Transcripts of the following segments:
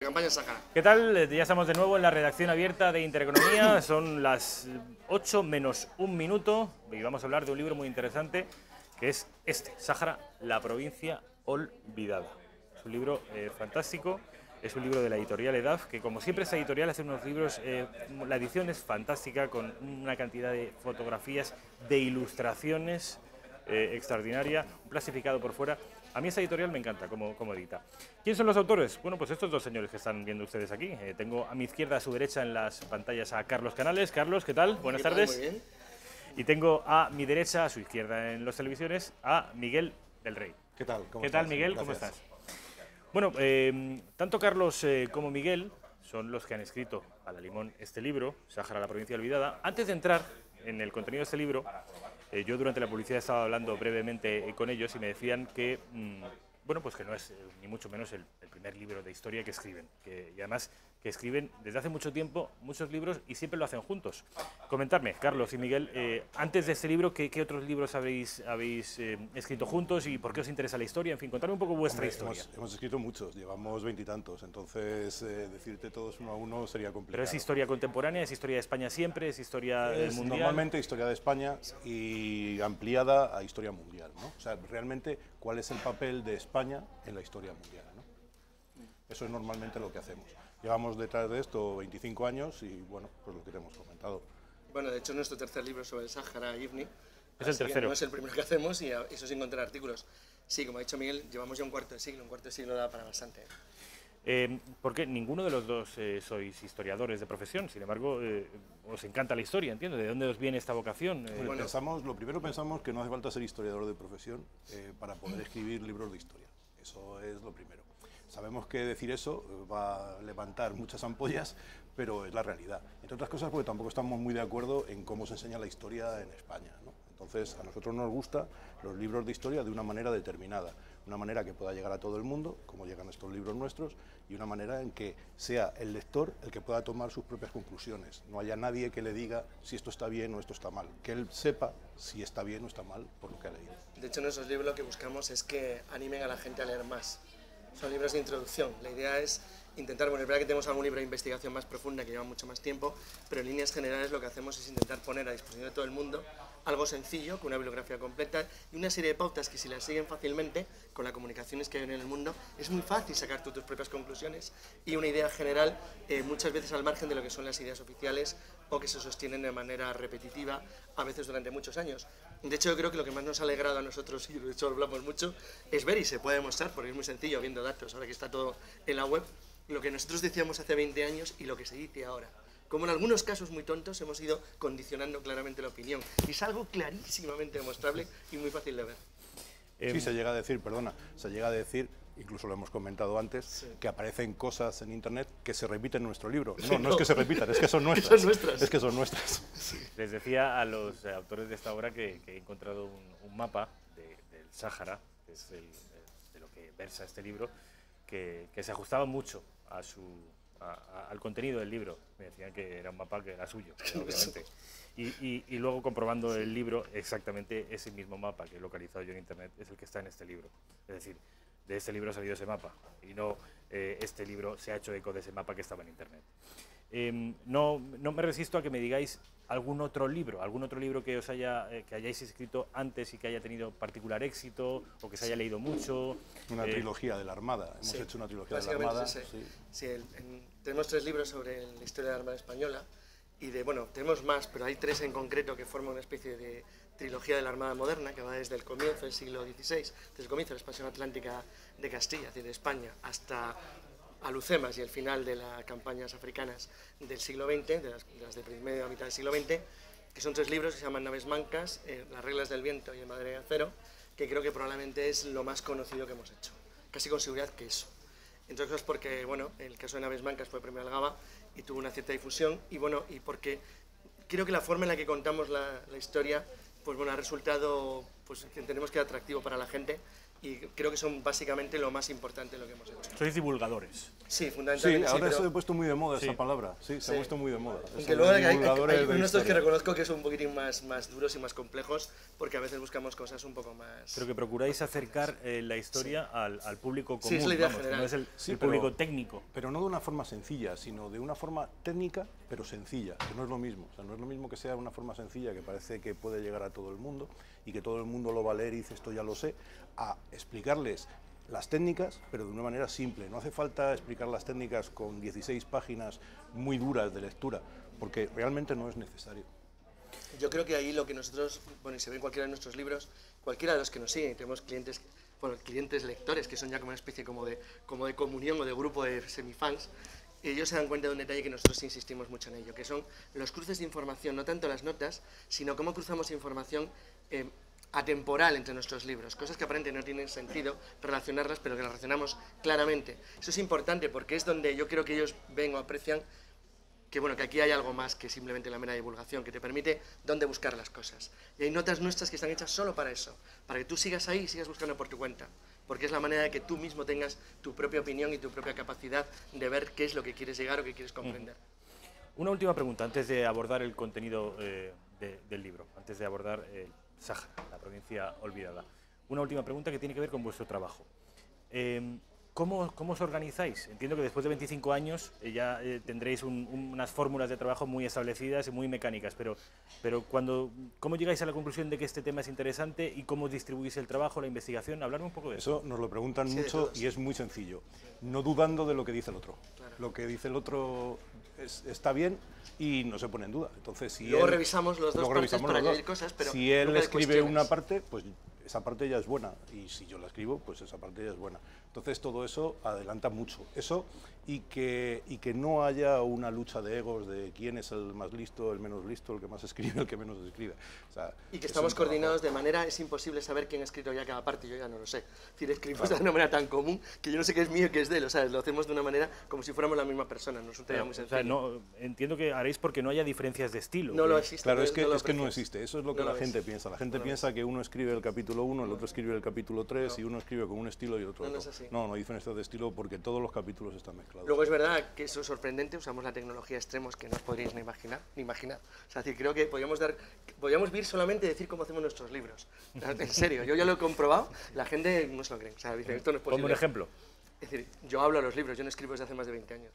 Campaña Sáhara. ¿Qué tal? Ya estamos de nuevo en la redacción abierta de Intereconomía. Son las 8 menos un minuto y vamos a hablar de un libro muy interesante que es Sáhara, la provincia olvidada. Es un libro fantástico, es un libro de la editorial EDAF, que como siempre esta editorial hace unos libros, la edición es fantástica, con una cantidad de fotografías, de ilustraciones extraordinaria, un plastificado por fuera. A mí esta editorial me encanta como edita. ¿Quién son los autores? Bueno, pues estos dos señores que están viendo ustedes aquí. Tengo a mi izquierda, a su derecha en las pantallas a Carlos Canales. Carlos, ¿qué tal? Buenas tardes. Muy bien. Y tengo a mi derecha, a su izquierda en las televisiones, a Miguel del Rey. ¿Qué tal? ¿Qué tal, Miguel? ¿Cómo estás? Bueno, tanto Carlos como Miguel son los que han escrito a la limón este libro, Sáhara, la provincia olvidada. Antes de entrar en el contenido de este libro, yo durante la publicidad estaba hablando brevemente con ellos y me decían que, bueno, pues que no es ni mucho menos el primer libro de historia que escriben, y además que escriben desde hace mucho tiempo muchos libros y siempre lo hacen juntos. Comentadme, Carlos y Miguel, antes de este libro, ¿qué otros libros habéis escrito juntos y por qué os interesa la historia? En fin, contadme un poco vuestra historia. Hemos escrito muchos, llevamos veintitantos, entonces decirte todos uno a uno sería complicado. ¿Pero es historia contemporánea, es historia de España siempre, es historia del mundial? Normalmente historia de España y ampliada a historia mundial, ¿no? O sea, realmente, ¿cuál es el papel de España en la historia mundial, ¿no? Eso es normalmente lo que hacemos. Llevamos detrás de esto 25 años y, bueno, pues lo que te hemos comentado. Bueno, de hecho, nuestro tercer libro sobre el Sáhara, Ibni, es el tercero. No es el primero que hacemos y eso sin encontrar artículos. Sí, como ha dicho Miguel, llevamos ya un cuarto de siglo da para bastante. Porque ninguno de los dos sois historiadores de profesión, sin embargo, os encanta la historia, entiendo. ¿De dónde os viene esta vocación? Lo primero pensamos que no hace falta ser historiador de profesión para poder escribir libros de historia. Eso es lo primero. Sabemos que decir eso va a levantar muchas ampollas, pero es la realidad. Entre otras cosas porque tampoco estamos muy de acuerdo en cómo se enseña la historia en España, ¿no? Entonces, a nosotros nos gustan los libros de historia de una manera determinada, una manera que pueda llegar a todo el mundo, como llegan estos libros nuestros, y una manera en que sea el lector el que pueda tomar sus propias conclusiones. No haya nadie que le diga si esto está bien o esto está mal, que él sepa si está bien o está mal por lo que ha leído. De hecho, en esos libros lo que buscamos es que animen a la gente a leer más. Son libros de introducción. La idea es intentar, bueno, es verdad que tenemos algún libro de investigación más profunda que lleva mucho más tiempo, pero en líneas generales lo que hacemos es intentar poner a disposición de todo el mundo algo sencillo, con una bibliografía completa y una serie de pautas que si las siguen fácilmente, con las comunicaciones que hay en el mundo, es muy fácil sacar tus propias conclusiones y una idea general, muchas veces al margen de lo que son las ideas oficiales o que se sostienen de manera repetitiva, a veces durante muchos años. De hecho, yo creo que lo que más nos ha alegrado a nosotros, y de hecho hablamos mucho, es ver, y se puede demostrar, porque es muy sencillo, viendo datos, ahora que está todo en la web, lo que nosotros decíamos hace 20 años y lo que se dice ahora. Como en algunos casos muy tontos hemos ido condicionando claramente la opinión. Y es algo clarísimamente demostrable y muy fácil de ver. Sí, se llega a decir, incluso lo hemos comentado antes, sí, que aparecen cosas en internet que se repiten en nuestro libro. No es que se repitan, es que son nuestras. Son nuestras. Es que son nuestras. Sí. Les decía a los autores de esta obra que he encontrado un mapa del Sáhara, que es de lo que versa este libro, que se ajustaba mucho al contenido del libro. Me decían que era un mapa que era suyo, obviamente. Y luego comprobando el libro, exactamente ese mismo mapa que he localizado yo en internet es el que está en este libro. Es decir, de este libro ha salido ese mapa y no este libro se ha hecho eco de ese mapa que estaba en internet. No me resisto a que me digáis algún otro libro que os que hayáis escrito antes y que haya tenido particular éxito o que se haya leído mucho. Una trilogía de la Armada, hemos hecho una trilogía de la Armada. Sí, tenemos 3 libros sobre la historia de la Armada Española y bueno, tenemos más, pero hay 3 en concreto que forman una especie de trilogía de la Armada moderna que va desde el comienzo del siglo XVI, desde el comienzo de la expansión atlántica de Castilla, es decir, de España, hasta Alucemas y el final de las campañas africanas del siglo XX, de las de primera mitad del siglo XX, que son 3 libros que se llaman Naves Mancas, Las reglas del viento y El Madre de acero, que creo que probablemente es lo más conocido que hemos hecho, casi con seguridad que eso. Entre otras porque, bueno, el caso de Naves Mancas fue premio Algaba y tuvo una cierta difusión, y bueno, y porque creo que la forma en la que contamos la historia, pues bueno, ha resultado, pues que entendemos que era atractivo para la gente, y creo que son básicamente lo más importante de lo que hemos hecho. Sois divulgadores. Sí, Sí, fundamentalmente ahora pero... se ha puesto muy de moda Sí. esa palabra. Sí, se ha puesto muy de moda. Aunque luego hay Divulgadores de unos que historia. reconozco que son un poquitín más duros y más complejos, porque a veces buscamos cosas un poco más... Pero que procuráis acercar la historia al público común, Sí, es la idea vamos, que general. no es el Sí, público pero- técnico. Pero no de una forma sencilla, sino de una forma técnica, pero sencilla, que no es lo mismo. O sea, no es lo mismo que sea una forma sencilla, que parece que puede llegar a todo el mundo y que todo el mundo lo va a leer y dice esto ya lo sé, a explicarles las técnicas, pero de una manera simple. No hace falta explicar las técnicas con 16 páginas muy duras de lectura, porque realmente no es necesario. Yo creo que ahí lo que nosotros, bueno, y se ve en cualquiera de nuestros libros, cualquiera de los que nos siguen, tenemos clientes, bueno, clientes lectores, que son ya como una especie como de comunión o de grupo de semifans, ellos se dan cuenta de un detalle que nosotros insistimos mucho en ello, que son los cruces de información, no tanto las notas, sino cómo cruzamos información atemporal entre nuestros libros, cosas que aparentemente no tienen sentido relacionarlas, pero que las relacionamos claramente. Eso es importante porque es donde yo creo que ellos ven o aprecian que, bueno, que aquí hay algo más que simplemente la mera divulgación, que te permite dónde buscar las cosas. Y hay notas nuestras que están hechas solo para eso, para que tú sigas ahí y sigas buscando por tu cuenta, porque es la manera de que tú mismo tengas tu propia opinión y tu propia capacidad de ver qué es lo que quieres llegar o qué quieres comprender. Una última pregunta antes de abordar el contenido del libro, antes de abordar el Sáhara, la provincia olvidada. Una última pregunta que tiene que ver con vuestro trabajo. ¿Cómo os organizáis? Entiendo que después de 25 años ya tendréis unas fórmulas de trabajo muy establecidas y muy mecánicas, pero ¿cómo llegáis a la conclusión de que este tema es interesante y cómo distribuís el trabajo, la investigación? Hablarme un poco de eso. Eso nos lo preguntan Sí, de mucho todos. y es muy sencillo. No dudando de lo que dice el otro. Claro. Lo que dice el otro está bien y no se pone en duda. Entonces, si Luego él- revisamos los dos luego partes revisamos para los dos. añadir cosas, pero si él nunca de escribe cuestiones. una parte, pues esa parte ya es buena. Y si yo la escribo, pues esa parte ya es buena. Entonces, todo eso adelanta mucho. Eso y que no haya una lucha de egos de quién es el más listo, el menos listo, el que más escribe, el que menos escribe. O sea, Y que es estamos un trabajo- coordinados de manera, es imposible saber quién ha escrito ya cada parte, yo ya no lo sé. Es decir, escribimos de una manera tan común que yo no sé qué es mío y qué es de él, o sea, lo hacemos de una manera como si fuéramos la misma persona, no es un tema muy O sencillo. sea, no, entiendo que haréis porque no haya diferencias de estilo. No lo que- existe. Claro, es entonces que no aprecias. existe. Eso es lo que No la lo gente es. piensa. La gente No lo piensa que uno escribe el capítulo 1, el otro escribe el capítulo 3 y uno escribe con un estilo y el otro No, no otro. es así. No hay diferencias de estilo porque todos los capítulos están mezclados. Luego es verdad que eso es sorprendente, usamos la tecnología a extremos que no os podríais ni imaginar. O sea, es decir, creo que podríamos vivir solamente y decir cómo hacemos nuestros libros. O sea, en serio, yo ya lo he comprobado, la gente no se lo cree. O sea, dice, esto no es posible. Como un ejemplo. Es decir, yo hablo a los libros, yo no escribo desde hace más de 20 años.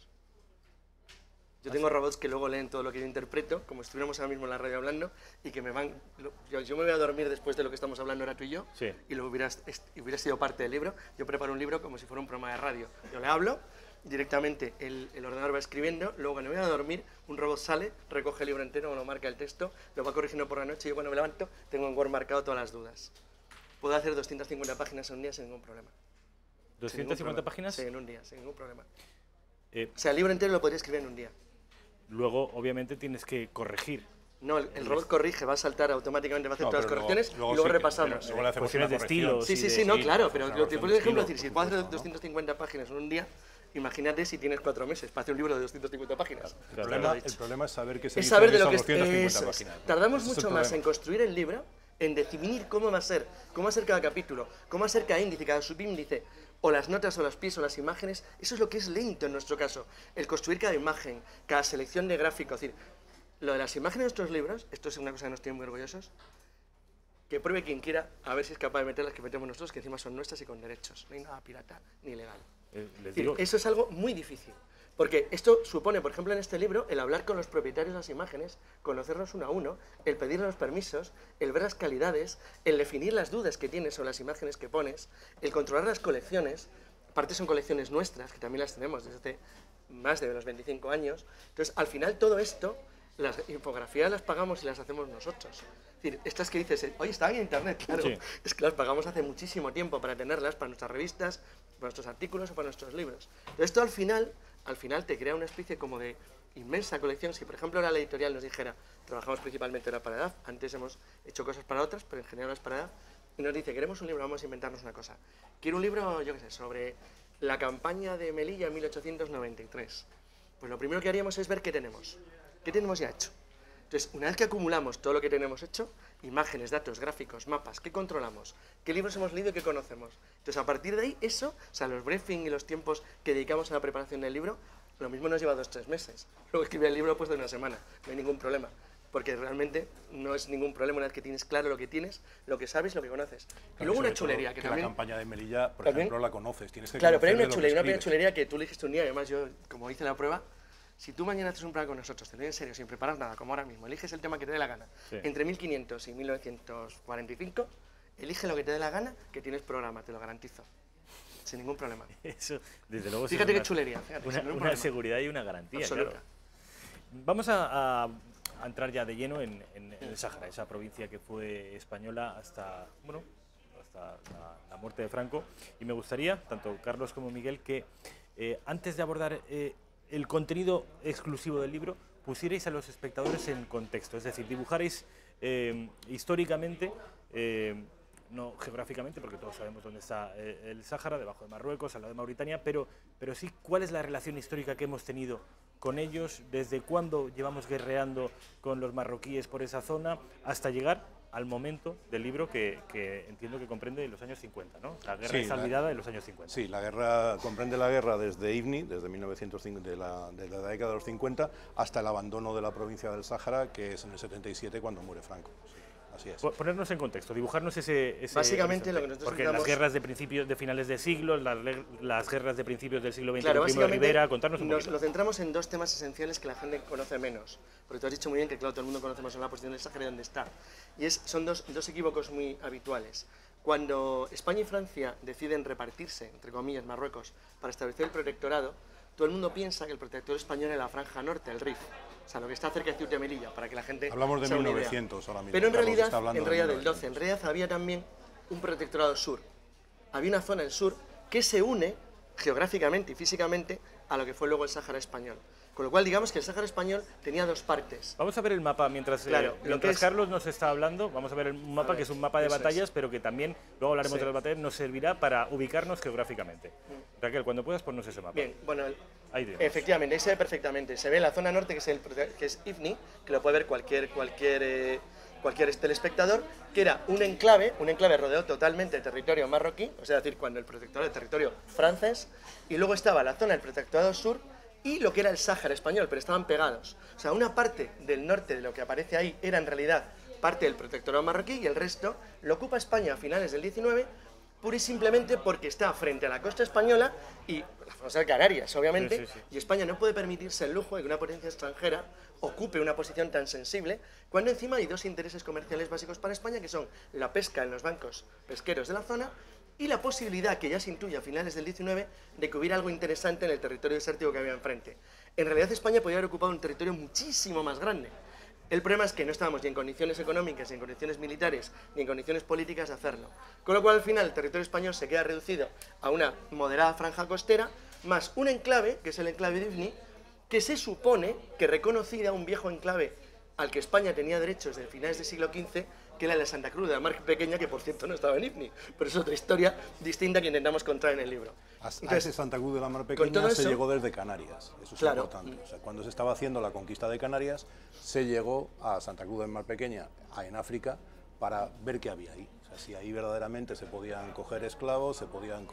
Yo tengo robots que luego leen todo lo que yo interpreto, como si estuviéramos ahora mismo en la radio hablando, y que me van... Yo me voy a dormir después de lo que estamos hablando ahora tú y yo, Sí. y luego hubiera sido parte del libro. Yo preparo un libro como si fuera un programa de radio. Yo le hablo, directamente el ordenador va escribiendo, luego cuando me voy a dormir, un robot sale, recoge el libro entero, me lo marca el texto, lo va corrigiendo por la noche, y yo cuando me levanto tengo en Word marcado todas las dudas. Puedo hacer 250 páginas en un día sin ningún problema. Sin ningún 250 problema. páginas. Sí, en un día, sin ningún problema. Eh, O sea, el libro entero lo podría escribir en un día. luego, obviamente, tienes que corregir. No, el robot corrige, va a saltar automáticamente, va a hacer No, todas las pero correcciones y luego sí que- repasamos. luego le hacemos Cuestiones una de corrección. estilo, Sí, sí, sí, sí, no, sí, claro, pero una yo te corrección pongo de el ejemplo, es estilo, decir, si por puedo hacer supuesto, ¿no? 250 páginas en un día, imagínate si tienes 4 meses para hacer un libro de 250 páginas. Claro, El problema es saber qué se Es dice saber en de lo esas que es. 250 Eso es. páginas. Tardamos Ese es el mucho más problema. en construir el libro, en definir cómo va a ser cada capítulo, cómo va a ser cada índice, cada subíndice, o las notas, o los pies, o las imágenes. Eso es lo que es lento en nuestro caso. El construir cada imagen, cada selección de gráfico. Es decir, lo de las imágenes de nuestros libros, esto es una cosa que nos tiene muy orgullosos, que pruebe quien quiera a ver si es capaz de meter las que metemos nosotros, que encima son nuestras y con derechos. No hay nada pirata ni ilegal. Les Es decir, digo, eso es algo muy difícil. Porque esto supone, por ejemplo, en este libro, el hablar con los propietarios de las imágenes, conocerlos uno a uno, el pedir los permisos, el ver las calidades, el definir las dudas que tienes sobre las imágenes que pones, el controlar las colecciones. Aparte son colecciones nuestras, que también las tenemos desde hace más de los 25 años. Entonces, al final todo esto, las infografías las pagamos y las hacemos nosotros. Es decir, estas que dices, oye, están en internet, claro. Sí. Es que las pagamos hace muchísimo tiempo para tenerlas, para nuestras revistas, para nuestros artículos o para nuestros libros. Entonces, esto al final te crea una especie como de inmensa colección. Si, por ejemplo, ahora la editorial nos dijera, trabajamos principalmente ahora para EDAF, antes hemos hecho cosas para otras, pero en general es para EDAF, y nos dice, queremos un libro, vamos a inventarnos una cosa. Quiero un libro, yo qué sé, sobre la campaña de Melilla en 1893. Pues lo primero que haríamos es ver qué tenemos ya hecho. Entonces, una vez que acumulamos todo lo que tenemos hecho, imágenes, datos, gráficos, mapas, ¿qué controlamos? ¿Qué libros hemos leído y qué conocemos? Entonces, a partir de ahí, eso, o sea, los briefing y los tiempos que dedicamos a la preparación del libro, lo mismo nos lleva 2 o 3 meses. Luego escribir el libro pues de 1 semana, no hay ningún problema. Porque realmente no es ningún problema una vez que tienes claro lo que tienes, lo que sabes, lo que conoces. Y luego una chulería, que también... la campaña de Melilla, por también, ejemplo, la conoces. Tienes que claro, pero hay conocer una de lo que pequeña escribes. chulería que tú elegiste un día, y además yo, como hice la prueba, si tú mañana haces un plan con nosotros, te lo digo en serio, sin preparar nada, como ahora mismo, eliges el tema que te dé la gana, entre 1500 y 1945, elige lo que te dé la gana, que tienes programa, te lo garantizo. Sin ningún problema. Eso, desde luego, Fíjate qué chulería. Fíjate, una seguridad y una garantía, absoluta. claro. Vamos a entrar ya de lleno en el Sáhara, esa provincia que fue española hasta, bueno, hasta la muerte de Franco. Y me gustaría, tanto Carlos como Miguel, que antes de abordar el contenido exclusivo del libro, pusierais a los espectadores en contexto, es decir, dibujarais históricamente, no geográficamente, porque todos sabemos dónde está el Sáhara, debajo de Marruecos, al lado de Mauritania, pero sí cuál es la relación histórica que hemos tenido con ellos, desde cuándo llevamos guerreando con los marroquíes por esa zona, hasta llegar al momento del libro que entiendo que comprende los años 50, ¿no? La guerra está olvidada de los años 50. Sí, la guerra comprende la guerra desde Ifni, desde 1950, desde la década de los 50, hasta el abandono de la provincia del Sáhara, que es en el 77 cuando muere Franco. Así es. Ponernos en contexto, dibujarnos ese básicamente lo que nosotros porque intentamos... las guerras de principios, de finales de siglo, las guerras de principios del siglo XX, claro, Primo de Rivera, contarnos un poquito. Nos centramos en 2 temas esenciales que la gente conoce menos, porque tú has dicho muy bien que claro, todo el mundo conoce más la posición del Sáhara y dónde está, y son dos equívocos muy habituales. Cuando España y Francia deciden repartirse, entre comillas, Marruecos, para establecer el protectorado, todo el mundo piensa que el protectorado español es la franja norte, el Rif, o sea, lo que está cerca de Ceuta y Melilla, para que la gente... Hablamos de 1900 ahora mismo. Pero en realidad, del 12, en realidad había también un protectorado sur. Había una zona del sur que se une geográficamente y físicamente a lo que fue luego el Sáhara español. Con lo cual, digamos que el Sáhara español tenía 2 partes. Vamos a ver el mapa mientras, claro, Carlos nos está hablando. Vamos a ver un mapa que es un mapa de batallas, pero que también, luego hablaremos de las batallas, nos servirá para ubicarnos geográficamente. Raquel, cuando puedas, ponnos ese mapa. Bien, bueno, ahí efectivamente, ahí se ve perfectamente. Se ve la zona norte, que es Ifni, que lo puede ver cualquier telespectador, que era un enclave rodeado totalmente de territorio marroquí, o sea, es decir, cuando el protectorado de territorio francés, y luego estaba la zona del protectorado sur y lo que era el Sáhara español, pero estaban pegados. O sea, una parte del norte de lo que aparece ahí era en realidad parte del protectorado marroquí y el resto lo ocupa España a finales del 19, pura y simplemente porque está frente a la costa española y las famosas Canarias, obviamente, y España no puede permitirse el lujo de que una potencia extranjera ocupe una posición tan sensible, cuando encima hay 2 intereses comerciales básicos para España, que son la pesca en los bancos pesqueros de la zona y la posibilidad, que ya se intuye a finales del 19, de que hubiera algo interesante en el territorio desértico que había enfrente. En realidad España podría haber ocupado un territorio muchísimo más grande. El problema es que no estábamos ni en condiciones económicas, ni en condiciones militares, ni en condiciones políticas de hacerlo. Con lo cual, al final, el territorio español se queda reducido a una moderada franja costera, más un enclave, que es el enclave de Ifni, que se supone que reconocía un viejo enclave al que España tenía derechos desde finales del siglo XV, que era la Santa Cruz de la Mar Pequeña, que por cierto no estaba en Ifni, pero es otra historia distinta que intentamos contar en el libro. Entonces, a ese Santa Cruz de la Mar Pequeña se llegó desde Canarias, eso es importante. O sea, cuando se estaba haciendo la conquista de Canarias, se llegó a Santa Cruz de la Mar Pequeña, en África, para ver qué había ahí. O sea, si ahí verdaderamente se podían coger esclavos, se podían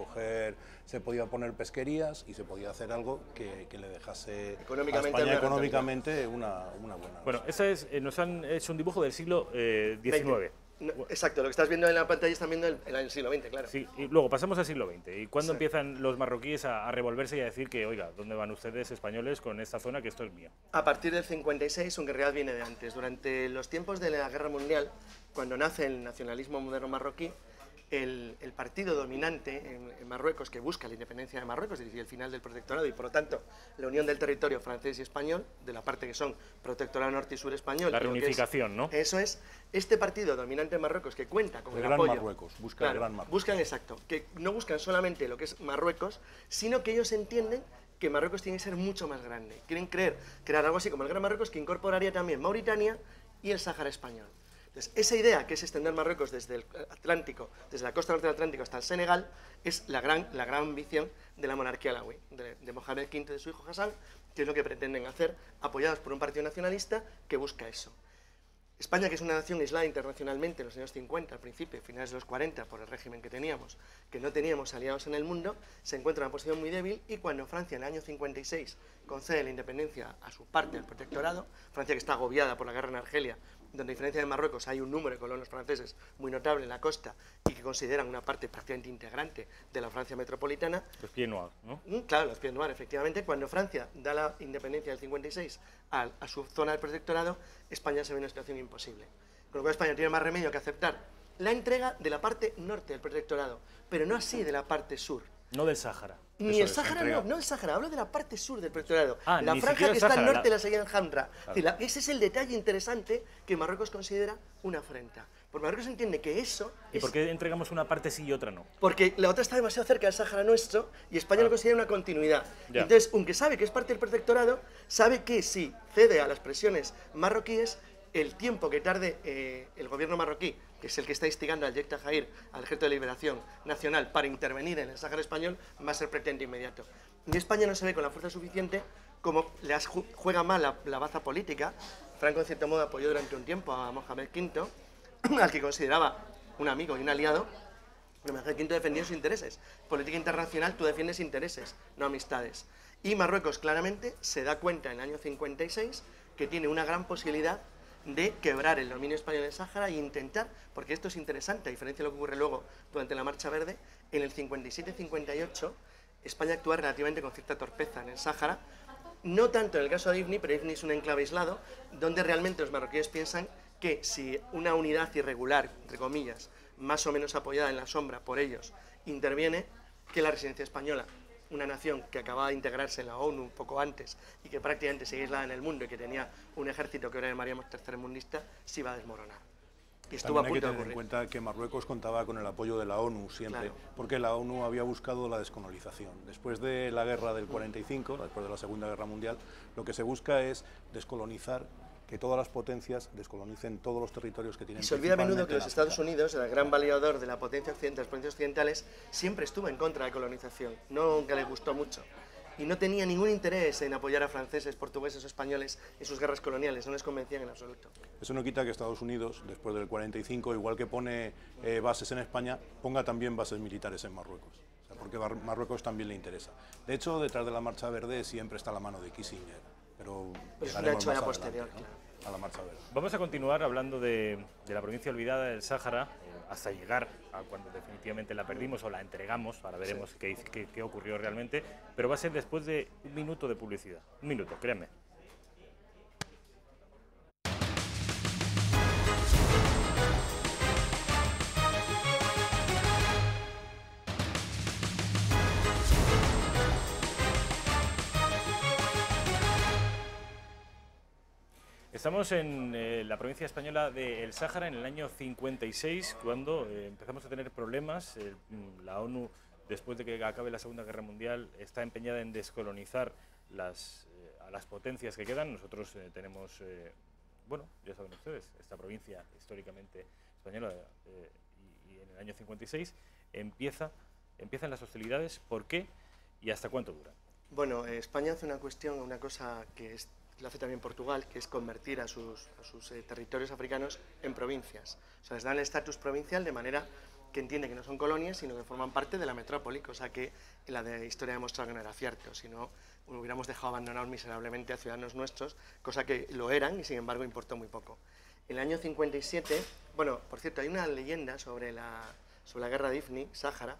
poner pesquerías y se podía hacer algo que le dejase a España económicamente una buena... Bueno, nos han hecho un dibujo del siglo XIX. No, exacto, lo que estás viendo en la pantalla están viendo el siglo XX, claro. Sí, y luego pasamos al siglo XX. ¿Y cuándo empiezan los marroquíes a revolverse y a decir que, oiga, ¿dónde van ustedes españoles con esta zona, que esto es mío? A partir del 56, aunque en realidad viene de antes. Durante los tiempos de la Guerra Mundial, cuando nace el nacionalismo moderno marroquí, el partido dominante en Marruecos, que busca la independencia de Marruecos, es decir, el final del protectorado y por lo tanto la unión del territorio francés y español, de la parte que son protectorado norte y sur español. La reunificación, ¿no? Eso es, este partido dominante en Marruecos que cuenta con el gran apoyo... Marruecos, busca el gran Marruecos. Buscan, exacto, que no buscan solamente lo que es Marruecos, sino que ellos entienden que Marruecos tiene que ser mucho más grande. Quieren crear algo así como el Gran Marruecos que incorporaría también Mauritania y el Sáhara español. Entonces, esa idea, que es extender Marruecos desde el Atlántico, desde la costa norte del Atlántico hasta el Senegal, es la gran ambición de la monarquía alawí, de Mohamed V y de su hijo Hassan, que es lo que pretenden hacer, apoyados por un partido nacionalista que busca eso. España, que es una nación aislada internacionalmente en los años 50, al principio, finales de los 40, por el régimen que teníamos, que no teníamos aliados en el mundo, se encuentra en una posición muy débil y cuando Francia en el año 56 concede la independencia a su parte del protectorado, Francia que está agobiada por la guerra en Argelia, donde a diferencia de Marruecos hay un número de colonos franceses muy notable en la costa y que consideran una parte prácticamente integrante de la Francia metropolitana. Los pieds noirs, ¿no? Claro, los pieds noirs, efectivamente. Cuando Francia da la independencia del 56 a su zona del protectorado, España se ve en una situación imposible. Con lo cual España tiene más remedio que aceptar la entrega de la parte norte del protectorado, pero no así de la parte sur. No del Sáhara. Ni el Sáhara, no el Sáhara, hablo de la parte sur del protectorado, la ni franja siquiera que está Sáhara, al norte de la Sayyid Hamra. Claro. Ese es el detalle interesante que Marruecos considera una afrenta. Porque Marruecos entiende que eso ¿Y por qué entregamos una parte sí y otra no? porque la otra está demasiado cerca del Sáhara nuestro y España lo considera una continuidad. Ya. Entonces, aunque sabe que es parte del protectorado, sabe que si cede a las presiones marroquíes, el tiempo que tarde el gobierno marroquí, que es el que está instigando al Yek Tajair, al Ejército de Liberación Nacional, para intervenir en el Sáhara español, va a ser prácticamente inmediato. Y España no se ve con la fuerza suficiente, como juega mal la baza política. Franco, en cierto modo, apoyó durante un tiempo a Mohamed V, al que consideraba un amigo y un aliado, pero Mohamed V defendió sus intereses. Política internacional, tú defiendes intereses, no amistades. Y Marruecos claramente se da cuenta en el año 56 que tiene una gran posibilidad de quebrar el dominio español en el Sáhara e intentar, porque esto es interesante, a diferencia de lo que ocurre luego durante la Marcha Verde, en el 57-58 España actúa relativamente con cierta torpeza en el Sáhara, no tanto en el caso de Ifni, pero Ifni es un enclave aislado, donde realmente los marroquíes piensan que si una unidad irregular, entre comillas, más o menos apoyada en la sombra por ellos, interviene, que la resistencia española, una nación que acababa de integrarse en la ONU un poco antes y que prácticamente seguía aislada en el mundo y que tenía un ejército que ahora llamaríamos tercermundista, se iba a desmoronar. Y estuvo También a punto de hay que tener en ocurrir. cuenta que Marruecos contaba con el apoyo de la ONU siempre, Claro. porque la ONU había buscado la descolonización. Después de la guerra del 45, después de la Segunda Guerra Mundial, lo que se busca es descolonizar, que todas las potencias descolonicen todos los territorios que tienen. Y se olvida a menudo principalmente que en los África. Estados Unidos, el gran valedor de la potencia occidental, las potencias occidentales, siempre estuvo en contra de la colonización, nunca le gustó mucho. Y no tenía ningún interés en apoyar a franceses, portugueses o españoles en sus guerras coloniales, no les convencían en absoluto. Eso no quita que Estados Unidos, después del 45, igual que pone bases en España, ponga también bases militares en Marruecos. O sea, porque Marruecos también le interesa. De hecho, detrás de la Marcha Verde siempre está la mano de Kissinger, pero Pues es una llegaremos hecho más ya adelante, posterior, ¿no? claro. A la Marcha Verde. Vamos a continuar hablando de la provincia olvidada del Sáhara hasta llegar a cuando definitivamente la perdimos o la entregamos, ahora veremos qué ocurrió realmente, pero va a ser después de un minuto de publicidad. Un minuto, créanme. Estamos en la provincia española de El Sáhara en el año 56, cuando empezamos a tener problemas. La ONU, después de que acabe la Segunda Guerra Mundial, está empeñada en descolonizar a las potencias que quedan. Nosotros tenemos, bueno, ya saben ustedes, esta provincia históricamente española y en el año 56 empiezan las hostilidades. ¿Por qué y hasta cuánto duran? Bueno, España hace una cosa que lo hace también Portugal, que es convertir a sus territorios africanos en provincias. O sea, les dan el estatus provincial de manera que entiende que no son colonias, sino que forman parte de la metrópoli, cosa que en la historia ha demostrado que no era cierto, sino hubiéramos dejado abandonados miserablemente a ciudadanos nuestros, cosa que lo eran y sin embargo importó muy poco. En el año 57, bueno, por cierto, hay una leyenda sobre la guerra de Ifni, Sáhara,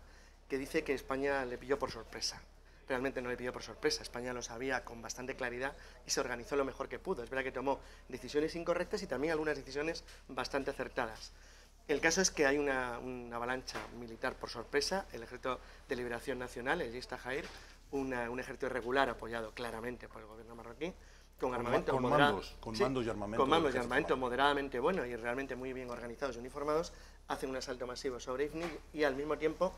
que dice que España le pilló por sorpresa. Realmente no le pilló por sorpresa, España lo sabía con bastante claridad y se organizó lo mejor que pudo. Es verdad que tomó decisiones incorrectas y también algunas decisiones bastante acertadas. El caso es que hay una avalancha militar por sorpresa, el Ejército de Liberación Nacional, el Yek Tajair, un ejército irregular apoyado claramente por el gobierno marroquí, con armamento moderado, mandos y armamento. Con mandos y armamento moderadamente bueno y realmente muy bien organizados y uniformados, hacen un asalto masivo sobre Ifni y al mismo tiempo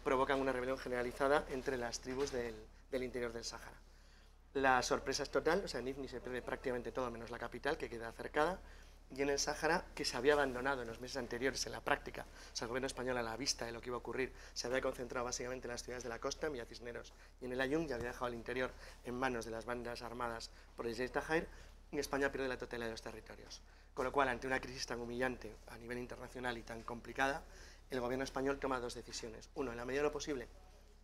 provocan una rebelión generalizada entre las tribus del interior del Sáhara. La sorpresa es total, o sea, en Ifni se pierde prácticamente todo menos la capital, que queda cercada, y en el Sáhara, que se había abandonado en los meses anteriores en la práctica, o sea, el gobierno español a la vista de lo que iba a ocurrir, se había concentrado básicamente en las ciudades de la costa, en Villa Cisneros y en el Ayun, y había dejado el interior en manos de las bandas armadas por el Yek Tajair, y España pierde la totalidad de los territorios. Con lo cual, ante una crisis tan humillante a nivel internacional y tan complicada, el gobierno español toma dos decisiones. Uno, en la medida de lo posible,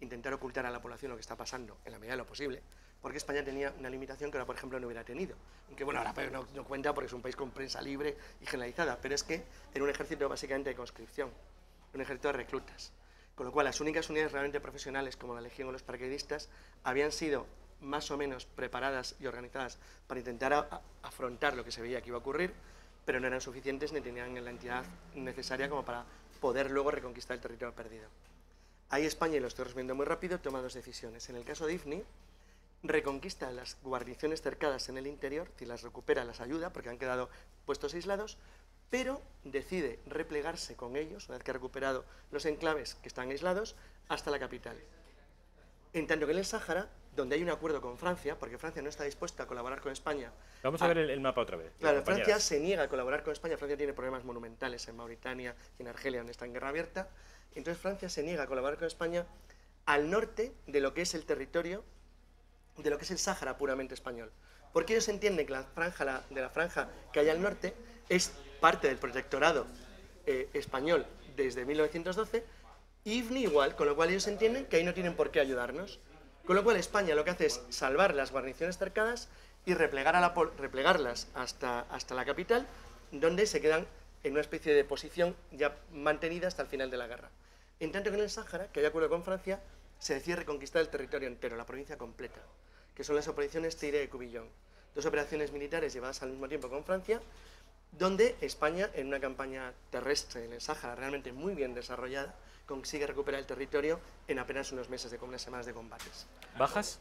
intentar ocultar a la población lo que está pasando, en la medida de lo posible, porque España tenía una limitación que ahora, por ejemplo, no hubiera tenido. Aunque, bueno, ahora no cuenta porque es un país con prensa libre y generalizada, pero es que era un ejército básicamente de conscripción, un ejército de reclutas. Con lo cual, las únicas unidades realmente profesionales, como la Legión o los paracaidistas, habían sido más o menos preparadas y organizadas para intentar afrontar lo que se veía que iba a ocurrir, pero no eran suficientes ni tenían la entidad necesaria como para poder luego reconquistar el territorio perdido. Ahí España, y lo estoy resumiendo muy rápido, toma dos decisiones. En el caso de Ifni, reconquista las guarniciones cercadas en el interior, y las recupera, las ayuda, porque han quedado puestos aislados, pero decide replegarse con ellos, una vez que ha recuperado los enclaves que están aislados, hasta la capital. En tanto que en el Sáhara, donde hay un acuerdo con Francia, porque Francia no está dispuesta a colaborar con España. Vamos a ver el mapa otra vez. Claro, Francia se niega a colaborar con España. Francia tiene problemas monumentales en Mauritania y en Argelia, donde está en guerra abierta. Entonces Francia se niega a colaborar con España al norte de lo que es el territorio, de lo que es el Sáhara puramente español. Porque ellos entienden que la franja que hay al norte es parte del protectorado español desde 1912, y Ifni igual, con lo cual ellos entienden que ahí no tienen por qué ayudarnos. Con lo cual España lo que hace es salvar las guarniciones cercadas y replegarlas hasta la capital, donde se quedan en una especie de posición ya mantenida hasta el final de la guerra. En tanto que en el Sáhara, que hay acuerdo con Francia, se decide reconquistar el territorio entero, la provincia completa, que son las operaciones Tigre y Cubillón. Dos operaciones militares llevadas al mismo tiempo con Francia, donde España, en una campaña terrestre en el Sáhara realmente muy bien desarrollada, consigue recuperar el territorio en apenas unos meses, con unas semanas de combates. ¿Bajas?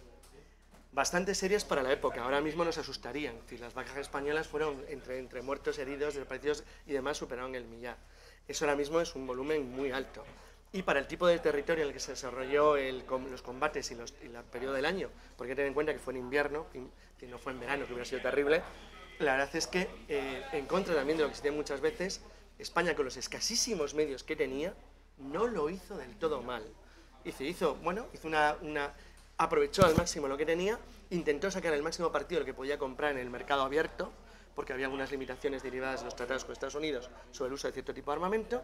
Bastante serias para la época, ahora mismo nos asustarían. Es decir, las bajas españolas fueron entre muertos, heridos, desaparecidos y demás, superaron el millar. Eso ahora mismo es un volumen muy alto. Y para el tipo de territorio en el que se desarrolló los combates y el periodo del año, porque hay que tener en cuenta que fue en invierno, que no fue en verano, que hubiera sido terrible, la verdad es que, en contra también de lo que se tiene muchas veces, España, con los escasísimos medios que tenía, no lo hizo del todo mal. Aprovechó al máximo lo que tenía, intentó sacar el máximo partido de lo que podía comprar en el mercado abierto, porque había algunas limitaciones derivadas de los tratados con Estados Unidos sobre el uso de cierto tipo de armamento,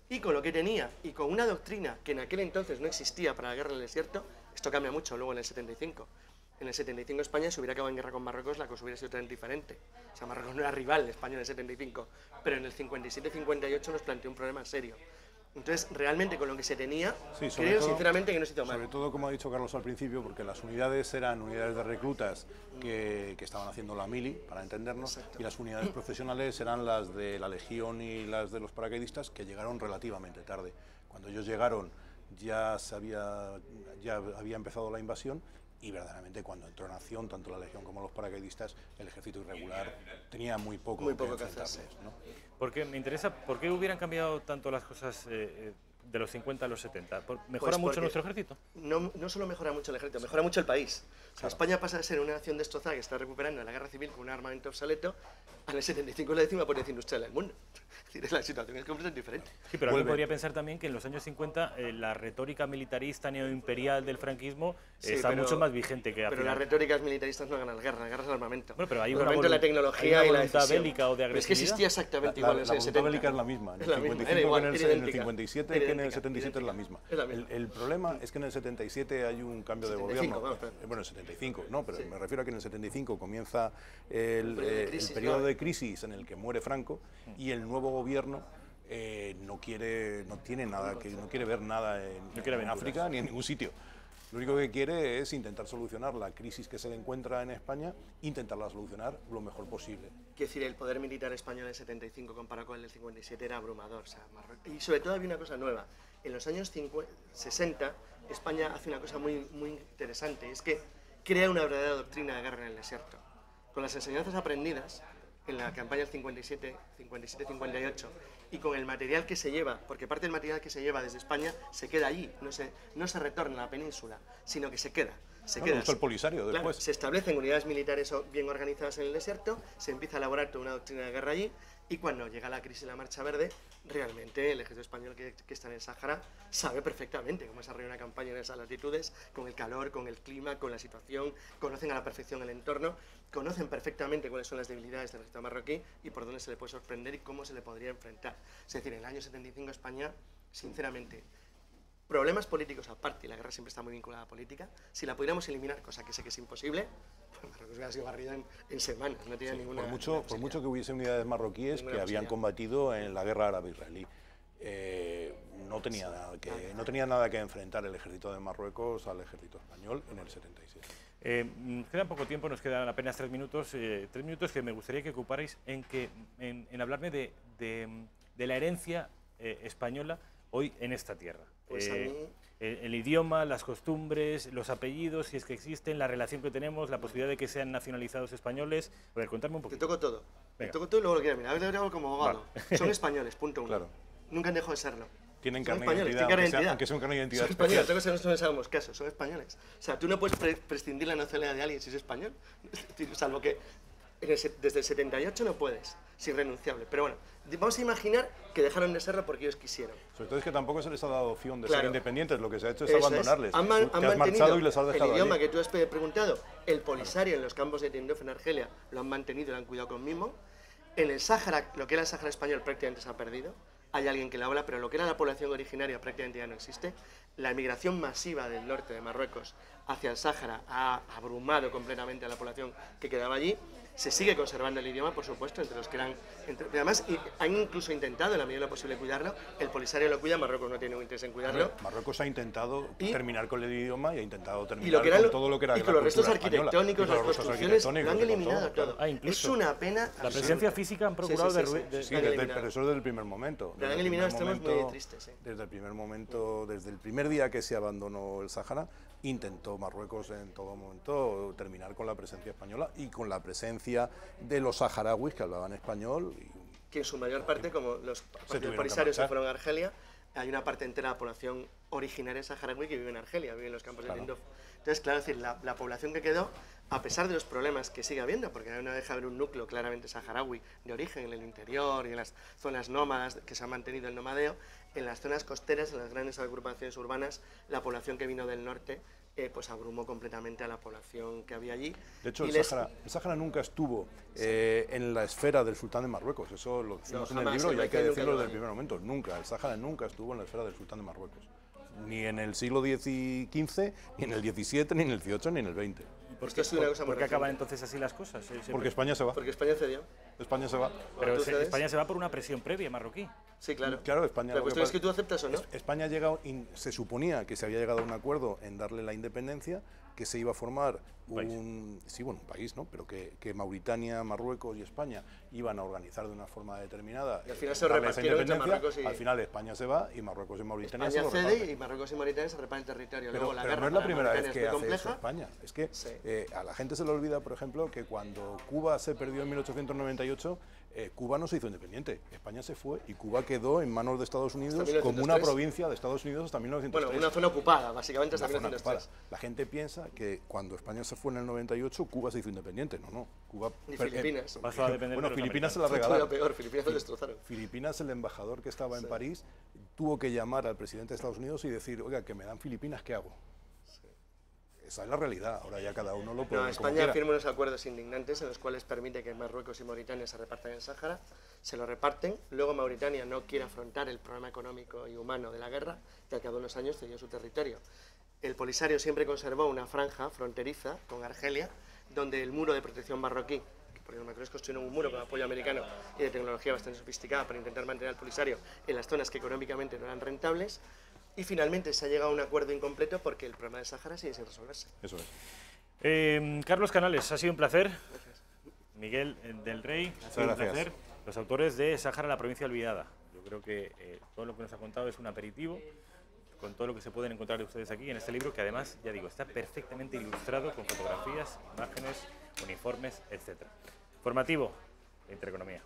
y con lo que tenía, y con una doctrina que en aquel entonces no existía para la guerra en el desierto. Esto cambia mucho luego en el 75. En el 75 España, si hubiera acabado en guerra con Marruecos, la cosa hubiera sido totalmente diferente. O sea, Marruecos no era rival de España en el 75, pero en el 57-58 nos planteó un problema serio. Entonces, realmente con lo que se tenía, creo sinceramente que no se hizo mal. Sobre todo, como ha dicho Carlos al principio, porque las unidades eran unidades de reclutas que estaban haciendo la mili, para entendernos. Exacto. Y las unidades profesionales eran las de la Legión y las de los paracaidistas, que llegaron relativamente tarde. Cuando ellos llegaron ya había empezado la invasión, y verdaderamente cuando entró en acción, tanto la Legión como los paracaidistas, el ejército irregular tenía muy poco que enfrentarse, ¿no? Porque me interesa, ¿por qué hubieran cambiado tanto las cosas de los 50 a los 70? ¿Mejora mucho nuestro ejército? No solo mejora mucho el ejército, mejora mucho el país. O sea, España pasa de ser una nación destrozada que está recuperando en la guerra civil con un armamento obsoleto, en el 75 es la décima potencia industrial del mundo. Es decir, la situación es completamente diferente. Sí, pero alguien podría pensar también que en los años 50 la retórica militarista neoimperial del franquismo está mucho más vigente que Pero las retóricas militaristas no ganan la guerra es el armamento. Bueno, pero hay el armamento, la tecnología y la decisión bélica o de agresividad. Es que existía exactamente igual en el 70. La voluntad bélica es la misma. En el 55 en el 57 que en el 77 es la misma. El problema es que en el 77 hay un cambio de gobierno. Bueno, el 75, no, pero me refiero a que en el 75 comienza el periodo de crisis en el que muere Franco, y el nuevo gobierno no quiere ver nada en África ni en ningún sitio. Lo único que quiere es intentar solucionar la crisis que se le encuentra en España, intentarla solucionar lo mejor posible. Quiero decir, el poder militar español del 75 comparado con el del 57 era abrumador. O sea, y sobre todo había una cosa nueva. En los años 60, España hace una cosa muy, muy interesante, es que crea una verdadera doctrina de guerra en el desierto. Con las enseñanzas aprendidas en la campaña del 57-58 y con el material que se lleva, porque parte del material que se lleva desde España se queda allí, no se retorna a la península, sino que se queda. se No, queda lo usó el así. Polisario Claro, después. se establecen unidades militares bien organizadas en el desierto, se empieza a elaborar toda una doctrina de guerra allí, y cuando llega la crisis de la Marcha Verde, realmente el ejército español que está en el Sáhara sabe perfectamente cómo desarrollar una campaña en esas latitudes, con el calor, con el clima, con la situación, conocen a la perfección el entorno, conocen perfectamente cuáles son las debilidades del ejército marroquí y por dónde se le puede sorprender y cómo se le podría enfrentar. Es decir, en el año 75 España, sinceramente, problemas políticos aparte, y la guerra siempre está muy vinculada a la política, si la pudiéramos eliminar, cosa que sé que es imposible, pues Marruecos hubiera sido barrido en semanas, no tenía ninguna... Por mucho que hubiese unidades marroquíes Ninguna que habían posibilidad. combatido en la guerra árabe-israelí, no tenía nada que enfrentar el ejército de Marruecos al ejército español en el 77. Queda poco tiempo, nos quedan apenas 3 minutos. 3 minutos que me gustaría que ocuparais en hablarme de la herencia española hoy en esta tierra. Pues a mí... El idioma, las costumbres, los apellidos, si es que existen, la relación que tenemos, la posibilidad de que sean nacionalizados españoles. A ver, contadme un Te poquito. toco todo. Venga. Te toco todo y luego lo quiero mirar. A ver, hago como abogado. Vale. Son españoles, punto uno. Claro. Nunca han dejado de serlo. Tienen Son carne de españoles, identidad, tienen carne de aunque sea- identidad. aunque sea un carne de identidad Son españoles, especial. tengo que ser, no les hagamos caso, son españoles. O sea, tú no puedes prescindir la nacionalidad de alguien si es español, salvo que desde el 78 no puedes, es irrenunciable. Pero bueno, vamos a imaginar que dejaron de serlo porque ellos quisieron. Sobre todo es que tampoco se les ha dado opción de Claro. ser independientes, lo que se ha hecho es Eso es. abandonarles. Han Tú te has mantenido marchado y les has dejado el idioma allí. que tú has preguntado, el Polisario en los campos de Tindouf en Argelia lo han mantenido y lo han cuidado con mimo. En el Sáhara, lo que era el Sáhara español prácticamente se ha perdido. Hay alguien que lo habla, pero lo que era la población originaria prácticamente ya no existe. La emigración masiva del norte de Marruecos hacia el Sáhara ha abrumado completamente a la población que quedaba allí. Se sigue conservando el idioma, por supuesto, entre los que eran... además, han incluso intentado, en la medida de lo posible, cuidarlo. El Polisario lo cuida, Marruecos no tiene ningún interés en cuidarlo. Marruecos ha intentado Y- terminar con el idioma y ha intentado Y terminar lo que eran con todo lo que era y la con los restos cultura española. arquitectónicos, Y con las los restos construcciones, lo han arquitectónicos y con eliminado todo. Ah, incluso. Es una pena. La presencia física han procurado Sí, sí, sí, sí. de Sí, han eliminado. pero eso desde el primer momento. Pero han Desde el eliminado primer extremos muy momento- tristes, sí. Desde el primer momento, desde el primer día que se abandonó el Sáhara, intentó Marruecos en todo momento terminar con la presencia española y con la presencia de los saharauis que hablaban español. Que en su mayor parte, como los tuvieron que polisarios se marchar. fueron a Argelia, hay una parte entera de la población originaria saharaui que vive en Argelia, vive en los campos de Tindouf. Entonces, claro, es decir, la población que quedó, a pesar de los problemas que sigue habiendo, porque no deja de haber un núcleo claramente saharaui de origen en el interior y en las zonas nómadas que se ha mantenido el nomadeo, en las zonas costeras, en las grandes agrupaciones urbanas, la población que vino del norte pues abrumó completamente a la población que había allí. De hecho, Y el Sáhara nunca estuvo en la esfera del sultán de Marruecos. Eso lo decimos en el jamás, libro en y hay que Marruecos nunca decirlo desde el llegó primer momento. Nunca. El Sáhara nunca estuvo en la esfera del sultán de Marruecos. Ni en el siglo XV, ni en el XVII, ni en el XVIII, ni en el XX. Esto ha sido una cosa muy ¿Por qué acaban reciente. entonces así las cosas? Porque España se va. Porque España cedió. España se va. Pero ¿Tú cedes? España se va por una presión previa marroquí. Sí, claro. Claro, España. La lo que cuestión es pasa- que tú aceptas o no. España ha llegado, se suponía que se había llegado a un acuerdo en darle la independencia, que se iba a formar un país, ¿no? Pero que Mauritania, Marruecos y España iban a organizar de una forma determinada. Y al final se darle esa repartieron entre independencia. Marruecos y- Al final España se va y Marruecos y Mauritania España se lo cede reparten. y Marruecos y Mauritania se reparten territorio. Pero, Luego la pero guerra no es la para primera vez Mauritania que es muy hace eso compleja. España. Es que Sí. a la gente se le olvida, por ejemplo, que cuando Cuba se perdió en 1898, Cuba no se hizo independiente. España se fue y Cuba quedó en manos de Estados Unidos Hasta como una 1903. provincia de Estados Unidos hasta 1903. Bueno, una zona ocupada, básicamente hasta Una zona 1903. ocupada. La gente piensa que cuando España se fue en el 98, Cuba se hizo independiente. No. Cuba, Ni Filipinas. Pasó a depender bueno, de los Filipinas se la Fue regalaron. lo peor, Filipinas lo destrozaron. Filipinas, el embajador que estaba en París, tuvo que llamar al presidente de Estados Unidos y decir, oiga, que me dan Filipinas, ¿qué hago? Esa es la realidad. Ahora ya cada uno lo puede No, ver como España quiera. firma unos acuerdos indignantes en los cuales permite que Marruecos y Mauritania se repartan el Sáhara, se lo reparten, luego Mauritania no quiere afrontar el problema económico y humano de la guerra y al cabo de unos años cedió su territorio. El Polisario siempre conservó una franja fronteriza con Argelia, donde el muro de protección marroquí, porque los marroquíes construyeron un muro con apoyo americano y de tecnología bastante sofisticada para intentar mantener al Polisario en las zonas que económicamente no eran rentables, y finalmente se ha llegado a un acuerdo incompleto porque el problema del Sáhara sigue sin resolverse. Eso es. Carlos Canales, ha sido un placer. Miguel del Rey, ha sido un gracias. placer. Los autores de Sáhara, la provincia olvidada. Yo creo que todo lo que nos ha contado es un aperitivo con todo lo que se pueden encontrar ustedes aquí en este libro, que además, ya digo, está perfectamente ilustrado con fotografías, imágenes, uniformes, etc. Formativo de Intereconomía.